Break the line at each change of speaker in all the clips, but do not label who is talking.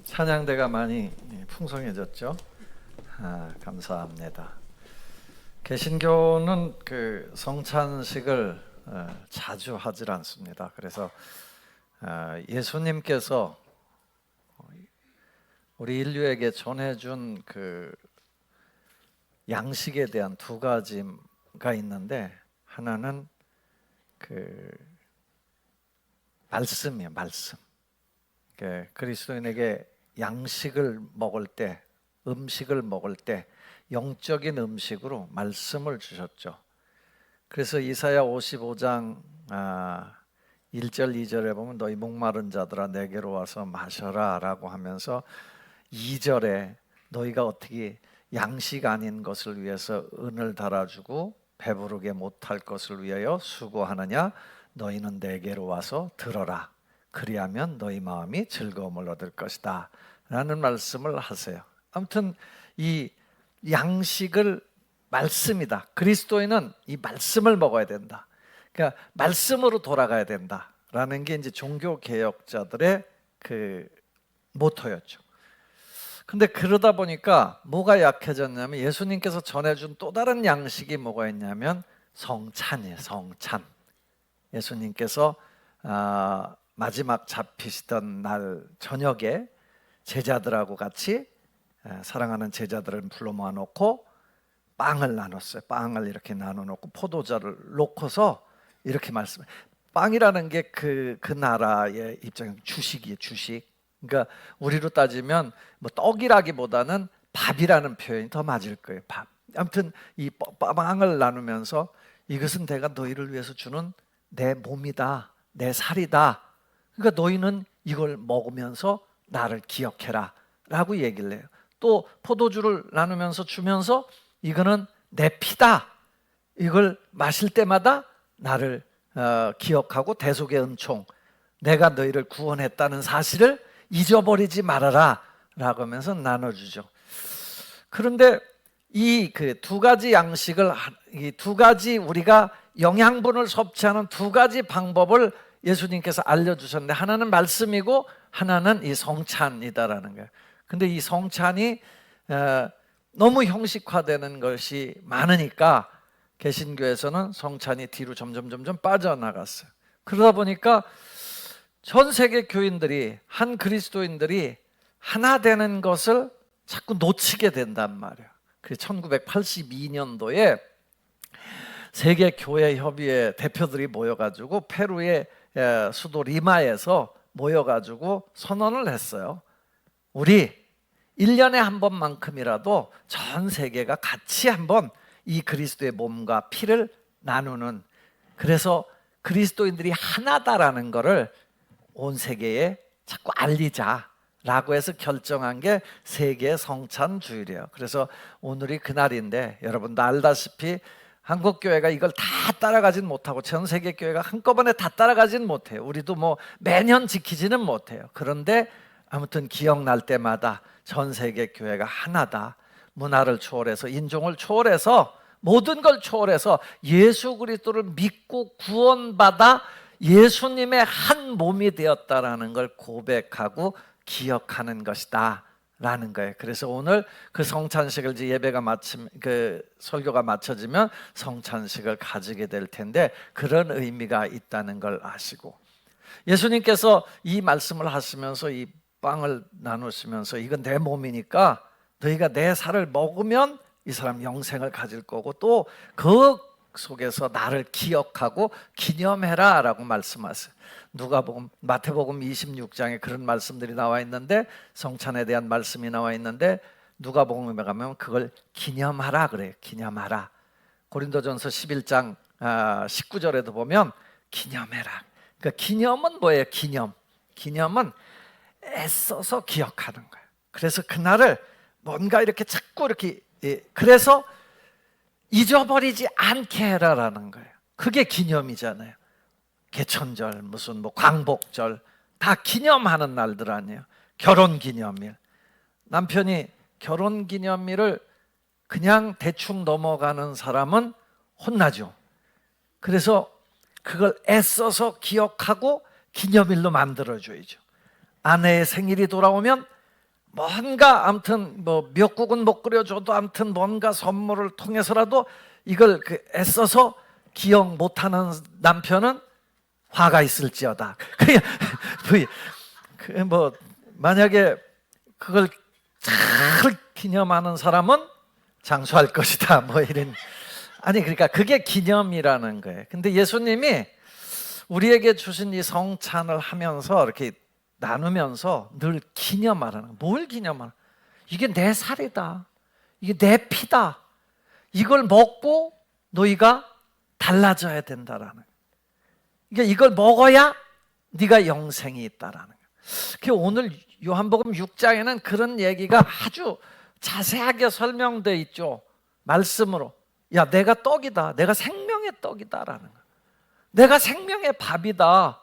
찬양대가 많이 풍성해졌죠. 감사합니다. 개신교는 그 성찬식을 자주 하질 않습니다. 그래서 예수님께서 우리 인류에게 전해준 그 양식에 대한 두 가지가 있는데, 하나는 그 말씀이에요. 말씀. 그리스도인에게 양식을 먹을 때, 음식을 먹을 때 영적인 음식으로 말씀을 주셨죠. 그래서 이사야 55장 1절 2절에 보면 너희 목마른 자들아 내게로 와서 마셔라 라고 하면서 2절에 너희가 어떻게 양식 아닌 것을 위해서 은을 달아주고 배부르게 못할 것을 위하여 수고하느냐, 너희는 내게로 와서 들어라, 그리하면 너희 마음이 즐거움을 얻을 것이다 라는 말씀을 하세요. 아무튼 이 양식을 말씀이다. 그리스도인은 이 말씀을 먹어야 된다. 그러니까 말씀으로 돌아가야 된다라는 게 이제 종교 개혁자들의 그 모토였죠. 근데 그러다 보니까 뭐가 약해졌냐면, 예수님께서 전해준 또 다른 양식이 뭐가 있냐면 성찬이에요. 성찬. 예수님께서 마지막 잡히시던 날 저녁에 제자들하고 같이, 사랑하는 제자들을 불러 모아놓고 빵을 나눴어요. 빵을 이렇게 나눠놓고 포도주를 놓고서 이렇게 말씀해요. 빵이라는 게 그 나라의 입장에서 주식이에요. 주식. 그러니까 우리로 따지면 뭐 떡이라기보다는 밥이라는 표현이 더 맞을 거예요. 밥. 아무튼 이 빵을 나누면서 이것은 내가 너희를 위해서 주는 내 몸이다, 내 살이다. 그러니까 너희는 이걸 먹으면서 나를 기억해라 라고 얘기를 해요. 또 포도주를 나누면서 주면서 이거는 내 피다, 이걸 마실 때마다 나를 기억하고 대속의 은총, 내가 너희를 구원했다는 사실을 잊어버리지 말아라 라고 하면서 나눠주죠. 그런데 이 그 두 가지 양식을, 이 두 가지 우리가 영양분을 섭취하는 두 가지 방법을 예수님께서 알려주셨는데, 하나는 말씀이고 하나는 이 성찬이다라는 거예요. 근데 이 성찬이 너무 형식화되는 것이 많으니까 개신교에서는 성찬이 뒤로 점점 빠져나갔어요. 그러다 보니까 전 세계 교인들이, 한 그리스도인들이 하나 되는 것을 자꾸 놓치게 된단 말이에요. 그래서 1982년도에 세계교회협의회 대표들이 모여가지고 페루의 수도 리마에서 모여가지고 선언을 했어요. 우리 1년에 한 번만큼이라도 전 세계가 같이 한번 이 그리스도의 몸과 피를 나누는, 그래서 그리스도인들이 하나다라는 것을 온 세계에 자꾸 알리자라고 해서 결정한 게 세계 성찬주일이에요. 그래서 오늘이 그날인데, 여러분도 알다시피 한국 교회가 이걸 다 따라가진 못하고 전 세계 교회가 한꺼번에 다 따라가진 못해요. 우리도 뭐 매년 지키지는 못해요. 그런데 아무튼 기억날 때마다 전 세계 교회가 하나다, 문화를 초월해서, 인종을 초월해서, 모든 걸 초월해서 예수 그리스도를 믿고 구원받아 예수님의 한 몸이 되었다라는 걸 고백하고 기억하는 것이다 라는 거예요. 그래서 오늘 그 성찬식을, 이제 예배가 그 설교가 마쳐지면 성찬식을 가지게 될 텐데, 그런 의미가 있다는 걸 아시고, 예수님께서 이 말씀을 하시면서 이 빵을 나누시면서 이건 내 몸이니까 너희가 내 살을 먹으면 이 사람 영생을 가질 거고, 또 그 속에서 나를 기억하고 기념해라 라고 말씀하세요. 누가복음, 마태복음 26장에 그런 말씀들이 나와 있는데, 성찬에 대한 말씀이 나와 있는데, 누가복음에 가면 그걸 기념하라 그래요. 기념하라. 고린도전서 11장 19절에도 보면 기념해라. 그러니까 기념은 뭐예요? 기념은 애써서 기억하는 거예요. 그래서 그날을 뭔가 이렇게 자꾸 이렇게, 그래서 잊어버리지 않게 해라라는 거예요. 그게 기념이잖아요. 개천절, 무슨 뭐 광복절, 다 기념하는 날들 아니에요. 결혼기념일. 남편이 결혼기념일을 그냥 대충 넘어가는 사람은 혼나죠. 그래서 그걸 애써서 기억하고 기념일로 만들어줘야죠. 아내의 생일이 돌아오면 뭔가 아무튼 뭐 미역국은 못 끓여줘도 아무튼 뭔가 선물을 통해서라도 이걸 애써서 기억 못하는 남편은 화가 있을지어다. 뭐 만약에 그걸 잘 기념하는 사람은 장수할 것이다. 뭐 이런. 아니 그러니까 그게 기념이라는 거예요. 근데 예수님이 우리에게 주신 이 성찬을 하면서 이렇게 나누면서 늘 기념하라는 거예요. 뭘 기념하라? 이게 내 살이다. 이게 내 피다. 이걸 먹고 너희가 달라져야 된다라는 거예요. 그러니까 이걸 먹어야 네가 영생이 있다라는 거예요. 그 오늘 요한복음 6장에는 그런 얘기가 아주 자세하게 설명되어 있죠. 말씀으로. 야, 내가 떡이다. 내가 생명의 떡이다라는 거예요. 내가 생명의 밥이다.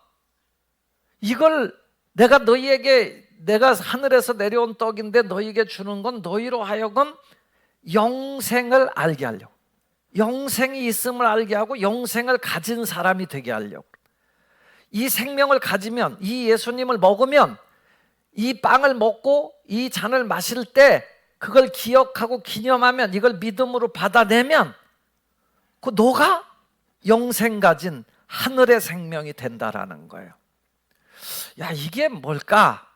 이걸 내가 너희에게, 내가 하늘에서 내려온 떡인데 너희에게 주는 건 너희로 하여금 영생을 알게 하려고, 영생이 있음을 알게 하고 영생을 가진 사람이 되게 하려고. 이 생명을 가지면, 이 예수님을 먹으면, 이 빵을 먹고 이 잔을 마실 때 그걸 기억하고 기념하면, 이걸 믿음으로 받아내면 그 너가 영생 가진 하늘의 생명이 된다라는 거예요. 야, 이게 뭘까?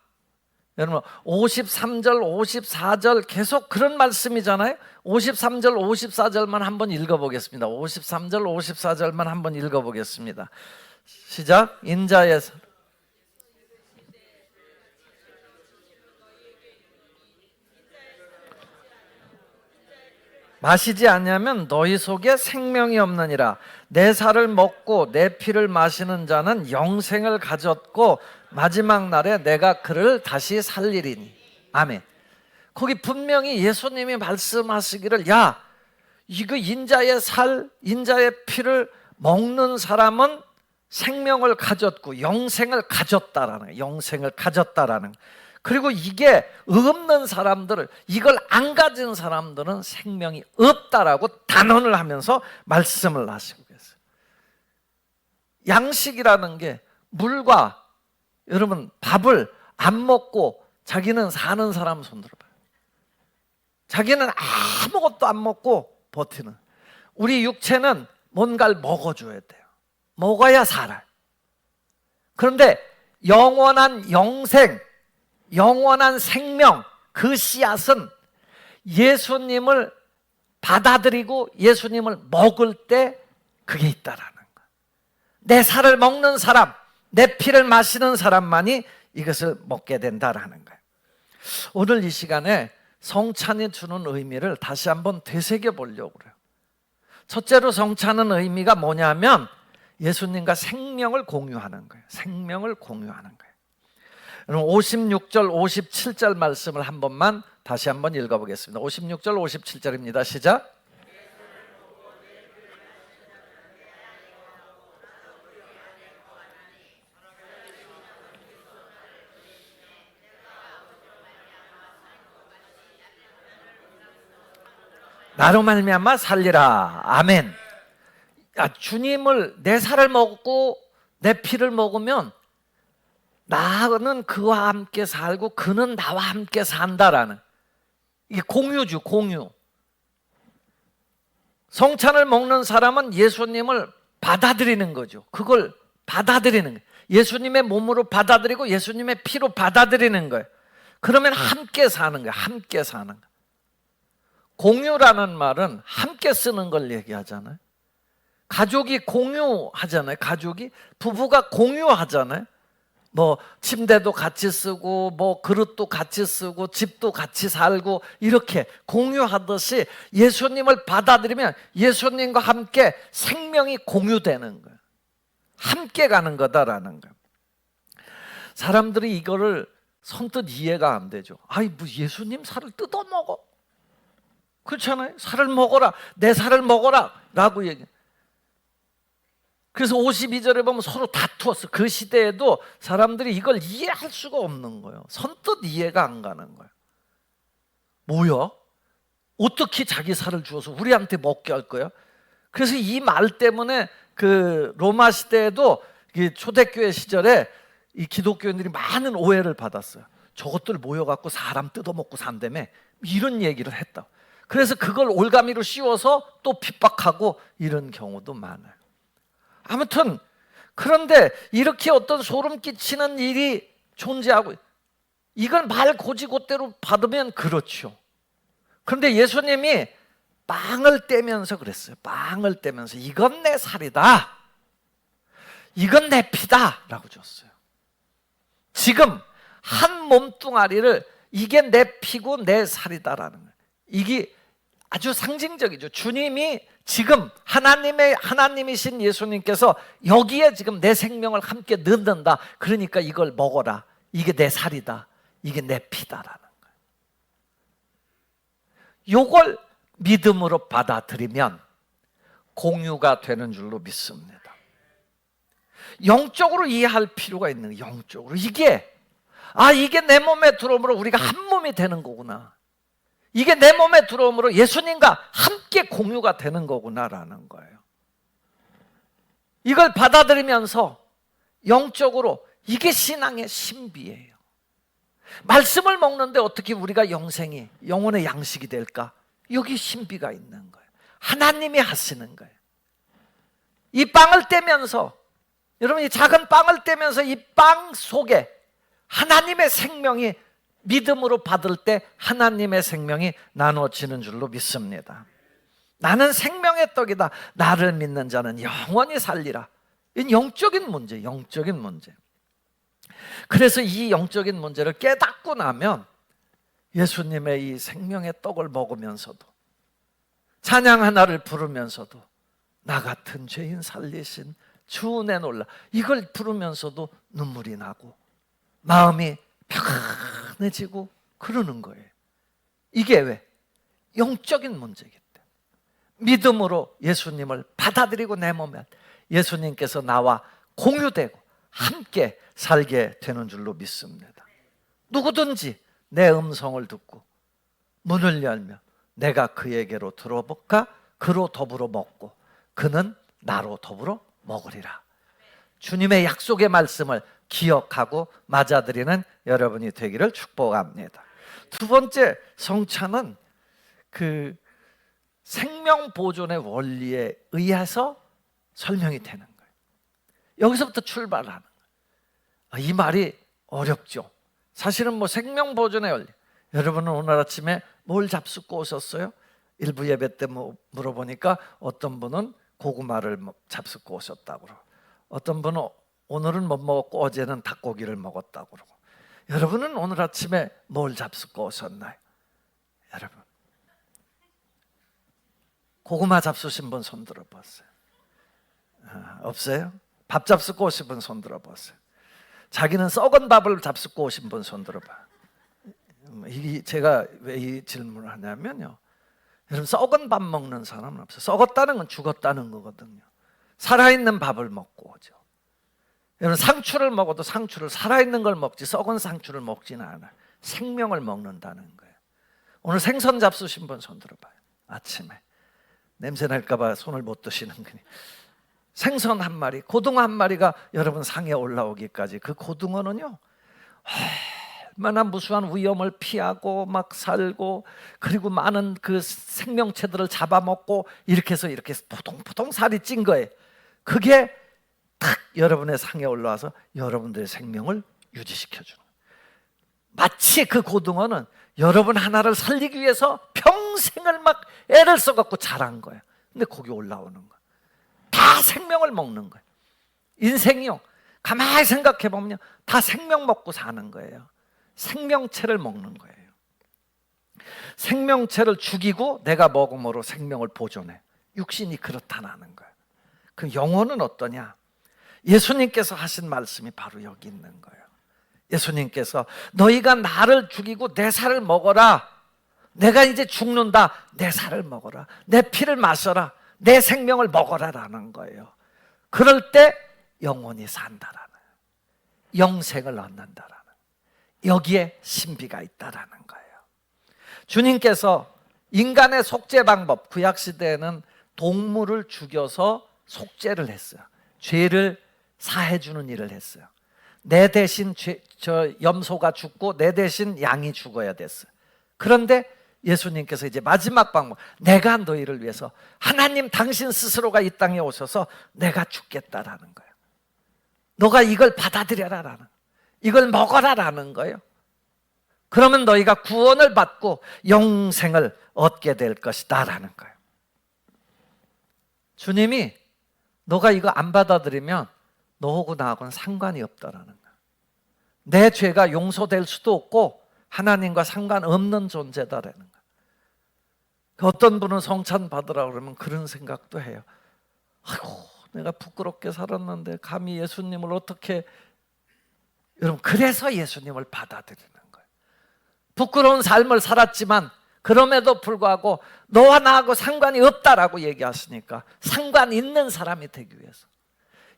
여러분 53절 54절 계속 그런 말씀이잖아요. 53절 54절만 한번 읽어보겠습니다. 53절 54절만 한번 읽어보겠습니다. 시작. 인자의 마시지 않으면 너희 속에 생명이 없느니라. 내 살을 먹고 내 피를 마시는 자는 영생을 가졌고 마지막 날에 내가 그를 다시 살리리니. 아멘. 거기 분명히 예수님이 말씀하시기를, 야, 이거 인자의 살, 인자의 피를 먹는 사람은 생명을 가졌고 영생을 가졌다라는 거예요. 영생을 가졌다라는 거예요. 그리고 이게 없는 사람들을, 이걸 안 가진 사람들은 생명이 없다라고 단언을 하면서 말씀을 하시고 계세요. 양식이라는 게 물과, 여러분 밥을 안 먹고 자기는 사는 사람 손 들어봐요. 자기는 아무것도 안 먹고 버티는. 우리 육체는 뭔가를 먹어줘야 돼요. 먹어야 살아요. 그런데 영원한 영생, 영원한 생명, 그 씨앗은 예수님을 받아들이고 예수님을 먹을 때 그게 있다라는 거예요. 내 살을 먹는 사람, 내 피를 마시는 사람만이 이것을 먹게 된다라는 거예요. 오늘 이 시간에 성찬이 주는 의미를 다시 한번 되새겨 보려고 그래요. 첫째로 성찬은 의미가 뭐냐면 예수님과 생명을 공유하는 거예요. 생명을 공유하는 거예요. 56절 57절 말씀을 한 번만 다시 한번 읽어보겠습니다. 56절 57절입니다. 시작. 나로 말미암아 살리라. 아멘. 주님을, 내 살을 먹고 내 피를 먹으면 나는 그와 함께 살고 그는 나와 함께 산다라는, 이게 공유죠. 공유. 성찬을 먹는 사람은 예수님을 받아들이는 거죠. 그걸 받아들이는 거예요. 예수님의 몸으로 받아들이고 예수님의 피로 받아들이는 거예요. 그러면 함께 사는 거예요. 함께 사는 거예요. 공유라는 말은 함께 쓰는 걸 얘기하잖아요. 가족이 공유하잖아요. 가족이, 부부가 공유하잖아요. 뭐 침대도 같이 쓰고 뭐 그릇도 같이 쓰고 집도 같이 살고 이렇게 공유하듯이 예수님을 받아들이면 예수님과 함께 생명이 공유되는 거예요. 함께 가는 거다라는 거예요. 사람들이 이거를 선뜻 이해가 안 되죠. 아이, 뭐 예수님 살을 뜯어 먹어? 그렇잖아요. 살을 먹어라, 내 살을 먹어라 라고 얘기해요. 그래서 52절에 보면 서로 다투었어. 그 시대에도 사람들이 이걸 이해할 수가 없는 거예요. 선뜻 이해가 안 가는 거예요. 뭐야? 어떻게 자기 살을 주어서 우리한테 먹게 할 거야? 그래서 이 말 때문에 그 로마 시대에도 초대교회 시절에 이 기독교인들이 많은 오해를 받았어요. 저것들 모여갖고 사람 뜯어먹고 산다며 이런 얘기를 했다. 그래서 그걸 올가미로 씌워서 또 핍박하고 이런 경우도 많아요. 아무튼 그런데 이렇게 어떤 소름 끼치는 일이 존재하고 이건 말 고지고대로 받으면 그렇죠. 그런데 예수님이 빵을 떼면서 그랬어요. 빵을 떼면서 이건 내 살이다, 이건 내 피다 라고 줬어요. 지금 한 몸뚱아리를 이게 내 피고 내 살이다라는 거예요. 이게 아주 상징적이죠. 주님이 지금 하나님이신 예수님께서 여기에 지금 내 생명을 함께 넣는다. 그러니까 이걸 먹어라. 이게 내 살이다, 이게 내 피다라는 거예요. 이걸 믿음으로 받아들이면 공유가 되는 줄로 믿습니다. 영적으로 이해할 필요가 있는 거예요. 영적으로 이게 내 몸에 들어오므로 우리가 한 몸이 되는 거구나, 이게 내 몸에 들어오므로 예수님과 함께 공유가 되는 거구나라는 거예요. 이걸 받아들이면서 영적으로 이게 신앙의 신비예요. 말씀을 먹는데 어떻게 우리가 영혼의 양식이 될까? 여기 신비가 있는 거예요. 하나님이 하시는 거예요. 이 빵을 떼면서, 여러분 이 작은 빵을 떼면서 이 빵 속에 하나님의 생명이, 믿음으로 받을 때 하나님의 생명이 나누어지는 줄로 믿습니다. 나는 생명의 떡이다, 나를 믿는 자는 영원히 살리라. 이 영적인 문제, 영적인 문제. 그래서 이 영적인 문제를 깨닫고 나면 예수님의 이 생명의 떡을 먹으면서도, 찬양 하나를 부르면서도, 나 같은 죄인 살리신 주 은혜 놀라, 이걸 부르면서도 눈물이 나고 마음이 평안해지고 그러는 거예요. 이게 왜? 영적인 문제이기 때문에. 믿음으로 예수님을 받아들이고 내 몸에 예수님께서 나와 공유되고 함께 살게 되는 줄로 믿습니다. 누구든지 내 음성을 듣고 문을 열면 내가 그에게로 들어볼까? 그로 더불어 먹고 그는 나로 더불어 먹으리라. 주님의 약속의 말씀을 기억하고 맞아들이는 여러분이 되기를 축복합니다. 두 번째, 성찬은 그 생명 보존의 원리에 의해서 설명이 되는 거예요. 여기서부터 출발하는 거예요. 이 말이 어렵죠. 사실은 뭐 생명 보존의 원리, 여러분은 오늘 아침에 뭘 잡수고 오셨어요? 일부 예배 때 물어보니까 어떤 분은 고구마를 잡수고 오셨다고 그러고, 어떤 분은 오늘은 못 먹었고 어제는 닭고기를 먹었다고 그러고. 여러분은 오늘 아침에 뭘 잡수고 오셨나요? 여러분 고구마 잡수신 분 손 들어봤어요? 없어요? 밥 잡수고 오신 분 손 들어봤어요? 자기는 썩은 밥을 잡수고 오신 분 손 들어봐. 제가 왜 이 질문을 하냐면요, 여러분 썩은 밥 먹는 사람은 없어요. 썩었다는 건 죽었다는 거거든요. 살아있는 밥을 먹고 오죠. 여러분 상추를 먹어도 상추를 살아있는 걸 먹지 썩은 상추를 먹지는 않아요. 생명을 먹는다는 거예요. 오늘 생선 잡수신 분 손 들어봐요. 아침에 냄새 날까 봐 손을 못 드시는 거니. 생선 한 마리, 고등어 한 마리가 여러분 상에 올라오기까지 그 고등어는요 얼마나 무수한 위험을 피하고 막 살고, 그리고 많은 그 생명체들을 잡아먹고 이렇게 해서 이렇게 포동포동 살이 찐 거예요. 그게 탁 여러분의 상에 올라와서 여러분들의 생명을 유지시켜주는 거예요. 마치 그 고등어는 여러분 하나를 살리기 위해서 평생을 막 애를 써갖고 자란 거예요. 근데 거기 올라오는 거예요. 다 생명을 먹는 거예요. 인생이요, 가만히 생각해 보면요, 다 생명 먹고 사는 거예요. 생명체를 먹는 거예요. 생명체를 죽이고 내가 먹음으로 생명을 보존해. 육신이 그렇다는 거예요. 그 영혼은 어떠냐? 예수님께서 하신 말씀이 바로 여기 있는 거예요. 예수님께서 너희가 나를 죽이고 내 살을 먹어라. 내가 이제 죽는다. 내 살을 먹어라. 내 피를 마셔라. 내 생명을 먹어라라는 거예요. 그럴 때 영혼이 산다라는, 영생을 얻는다라는, 여기에 신비가 있다라는 거예요. 주님께서 인간의 속죄 방법, 구약시대에는 동물을 죽여서 속죄를 했어요. 죄를 사해주는 일을 했어요. 내 대신 저 염소가 죽고 내 대신 양이 죽어야 됐어요. 그런데 예수님께서 이제 마지막 방법, 내가 너희를 위해서, 하나님 당신 스스로가 이 땅에 오셔서 내가 죽겠다라는 거예요. 너가 이걸 받아들여라라는, 이걸 먹어라라는 거예요. 그러면 너희가 구원을 받고 영생을 얻게 될 것이다 라는 거예요. 주님이 너가 이거 안 받아들이면 너하고 나하고는 상관이 없다라는 거예요. 내 죄가 용서될 수도 없고 하나님과 상관없는 존재다라는 거예요. 어떤 분은 성찬 받으라 그러면 그런 생각도 해요. 아이고, 내가 부끄럽게 살았는데 감히 예수님을 어떻게. 여러분, 그래서 예수님을 받아들이는 거예요. 부끄러운 삶을 살았지만 그럼에도 불구하고 너와 나하고 상관이 없다라고 얘기하시니까 상관 있는 사람이 되기 위해서,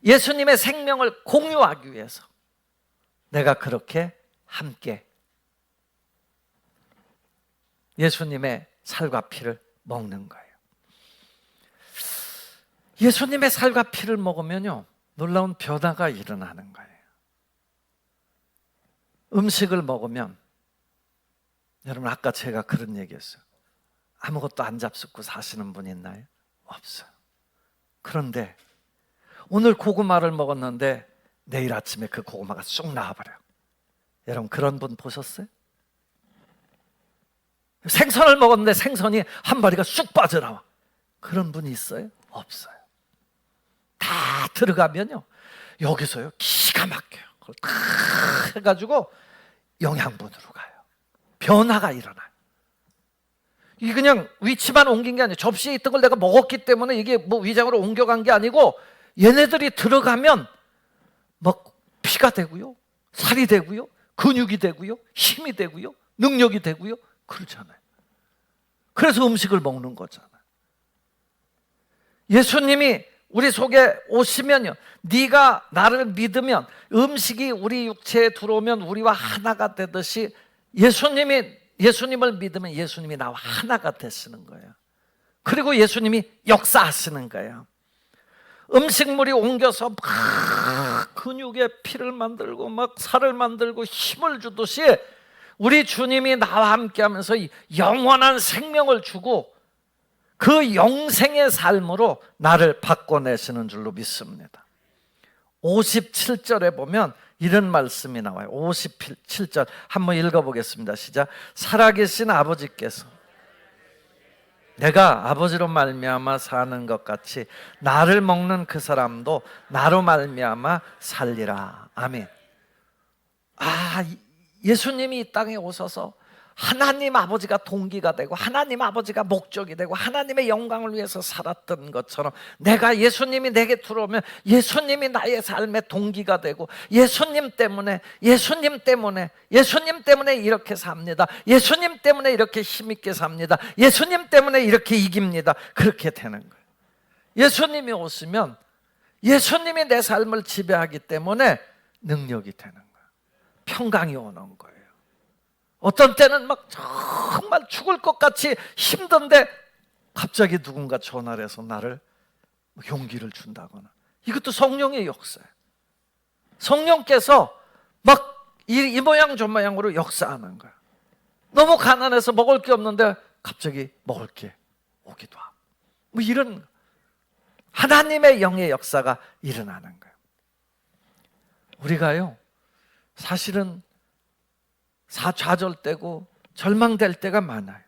예수님의 생명을 공유하기 위해서 내가 그렇게 함께 예수님의 살과 피를 먹는 거예요. 예수님의 살과 피를 먹으면요, 놀라운 변화가 일어나는 거예요. 음식을 먹으면, 여러분 아까 제가 그런 얘기했어요. 아무것도 안 잡숫고 사시는 분 있나요? 없어요. 그런데 오늘 고구마를 먹었는데 내일 아침에 그 고구마가 쑥 나와버려요. 여러분 그런 분 보셨어요? 생선을 먹었는데 생선이 한 마리가 쑥 빠져나와. 그런 분이 있어요? 없어요. 다 들어가면요, 여기서요 기가 막혀요. 그걸 다 해가지고 영양분으로 가요. 변화가 일어나요. 이게 그냥 위치만 옮긴 게 아니에요. 접시에 있던 걸 내가 먹었기 때문에 이게 뭐 위장으로 옮겨간 게 아니고, 얘네들이 들어가면 막 피가 되고요, 살이 되고요, 근육이 되고요, 힘이 되고요, 능력이 되고요, 그렇잖아요. 그래서 음식을 먹는 거잖아요. 예수님이 우리 속에 오시면요, 네가 나를 믿으면, 음식이 우리 육체에 들어오면 우리와 하나가 되듯이 예수님을 믿으면 예수님이 나와 하나가 되시는 거예요. 그리고 예수님이 역사하시는 거예요. 음식물이 옮겨서 막 근육에 피를 만들고 막 살을 만들고 힘을 주듯이 우리 주님이 나와 함께 하면서 영원한 생명을 주고 그 영생의 삶으로 나를 바꿔내시는 줄로 믿습니다. 57절에 보면 이런 말씀이 나와요. 57절 한번 읽어보겠습니다. 시작. 살아계신 아버지께서 내가 아버지로 말미암아 사는 것 같이 나를 먹는 그 사람도 나로 말미암아 살리라. 아멘. 예수님이 이 땅에 오셔서 하나님 아버지가 동기가 되고 하나님 아버지가 목적이 되고 하나님의 영광을 위해서 살았던 것처럼, 내가 예수님이 내게 들어오면 예수님이 나의 삶의 동기가 되고, 예수님 때문에 이렇게 삽니다. 예수님 때문에 이렇게 힘있게 삽니다. 예수님 때문에 이렇게 이깁니다. 그렇게 되는 거예요. 예수님이 오시면 예수님이 내 삶을 지배하기 때문에 능력이 되는 거예요. 평강이 오는 거예요. 어떤 때는 막 정말 죽을 것 같이 힘든데 갑자기 누군가 전화를 해서 나를 용기를 준다거나, 이것도 성령의 역사예요. 성령께서 막 이 모양 저 모양으로 역사하는 거예요. 너무 가난해서 먹을 게 없는데 갑자기 먹을 게 오기도 하고, 뭐 이런 하나님의 영의 역사가 일어나는 거예요. 우리가요 사실은 좌절되고 절망될 때가 많아요.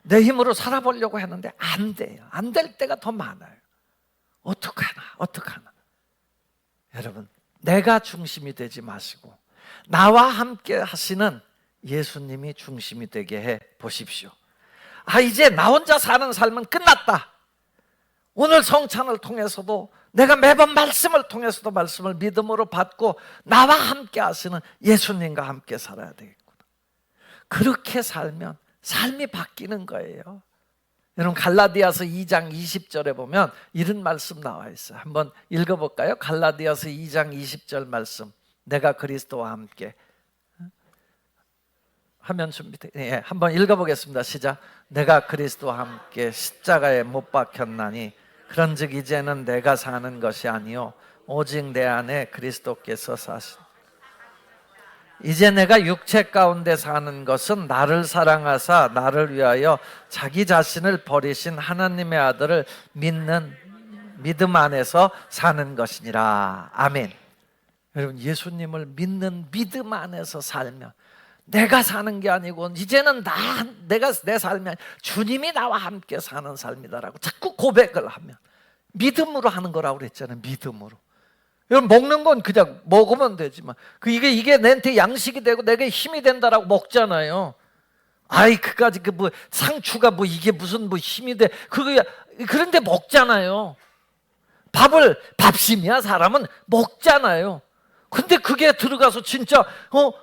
내 힘으로 살아보려고 하는데 안 돼요. 안 될 때가 더 많아요. 어떡하나. 여러분, 내가 중심이 되지 마시고 나와 함께 하시는 예수님이 중심이 되게 해 보십시오. 이제 나 혼자 사는 삶은 끝났다. 오늘 성찬을 통해서도, 내가 매번 말씀을 통해서도 말씀을 믿음으로 받고 나와 함께 하시는 예수님과 함께 살아야 되겠구나. 그렇게 살면 삶이 바뀌는 거예요. 여러분 갈라디아서 2장 20절에 보면 이런 말씀 나와 있어요. 한번 읽어볼까요? 갈라디아서 2장 20절 말씀. 내가 그리스도와 함께. 화면 준비돼. 한번 읽어보겠습니다. 시작. 내가 그리스도와 함께 십자가에 못 박혔나니 그런즉 이제는 내가 사는 것이 아니요 오직 내 안에 그리스도께서 사신. 이제 내가 육체 가운데 사는 것은 나를 사랑하사 나를 위하여 자기 자신을 버리신 하나님의 아들을 믿는 믿음 안에서 사는 것이니라. 아멘. 여러분, 예수님을 믿는 믿음 안에서 살면 내가 사는 게 아니고 이제는 내가 내 삶이 아니라 주님이 나와 함께 사는 삶이다라고 자꾸 고백을 하면, 믿음으로 하는 거라고 그랬잖아요. 믿음으로. 여러분, 먹는 건 그냥 먹으면 되지만 이게 내한테 양식이 되고 내게 힘이 된다라고 먹잖아요. 아이, 그까지 뭐 상추가 뭐 이게 무슨 뭐 힘이 돼, 그런데 먹잖아요. 밥심이야. 사람은 먹잖아요. 근데 그게 들어가서 진짜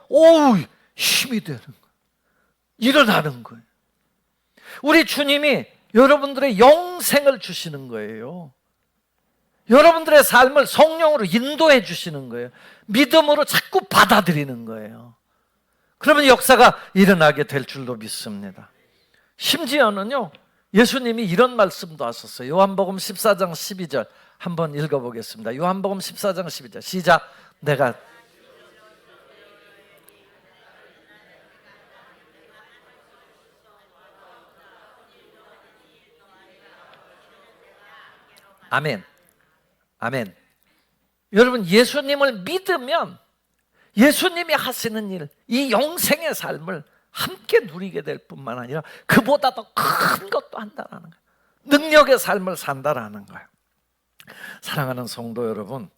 오우 힘이 되는 거예요. 일어나는 거예요. 우리 주님이 여러분들의 영생을 주시는 거예요. 여러분들의 삶을 성령으로 인도해 주시는 거예요. 믿음으로 자꾸 받아들이는 거예요. 그러면 역사가 일어나게 될 줄로 믿습니다. 심지어는요, 예수님이 이런 말씀도 하셨어요. 요한복음 14장 12절 한번 읽어보겠습니다. 요한복음 14장 12절 시작. 내가 아멘. 아멘. 여러분, 예수님을 믿으면 예수님이 하시는 일, 이 영생의 삶을 함께 누리게 될 뿐만 아니라 그보다 더 큰 것도 한다라는 거예요. 능력의 삶을 산다라는 거예요. 사랑하는 성도 여러분,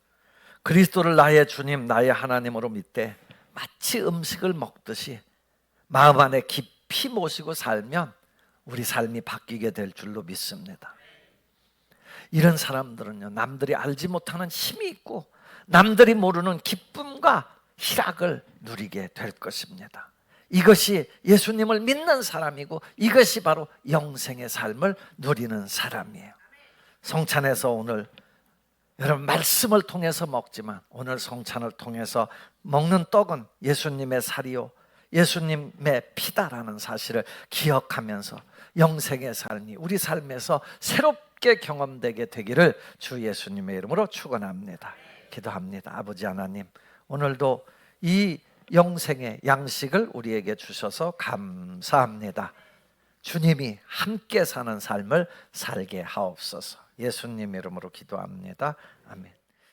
그리스도를 나의 주님, 나의 하나님으로 믿되 마치 음식을 먹듯이 마음 안에 깊이 모시고 살면 우리 삶이 바뀌게 될 줄로 믿습니다. 이런 사람들은요, 남들이 알지 못하는 힘이 있고 남들이 모르는 기쁨과 희락을 누리게 될 것입니다. 이것이 예수님을 믿는 사람이고 이것이 바로 영생의 삶을 누리는 사람이에요. 성찬에서 오늘 여러분, 말씀을 통해서 먹지만 오늘 성찬을 통해서 먹는 떡은 예수님의 살이요 예수님의 피다라는 사실을 기억하면서 영생의 삶이 우리 삶에서 새롭게 경험되게 되기를 주 예수님의 이름으로 축원합니다. 기도합니다. 아버지 하나님, 오늘도 이 영생의 양식을 우리에게 주셔서 감사합니다. 주님이 함께 사는 삶을 살게 하옵소서. 예수님 이름으로 기도합니다. 아멘.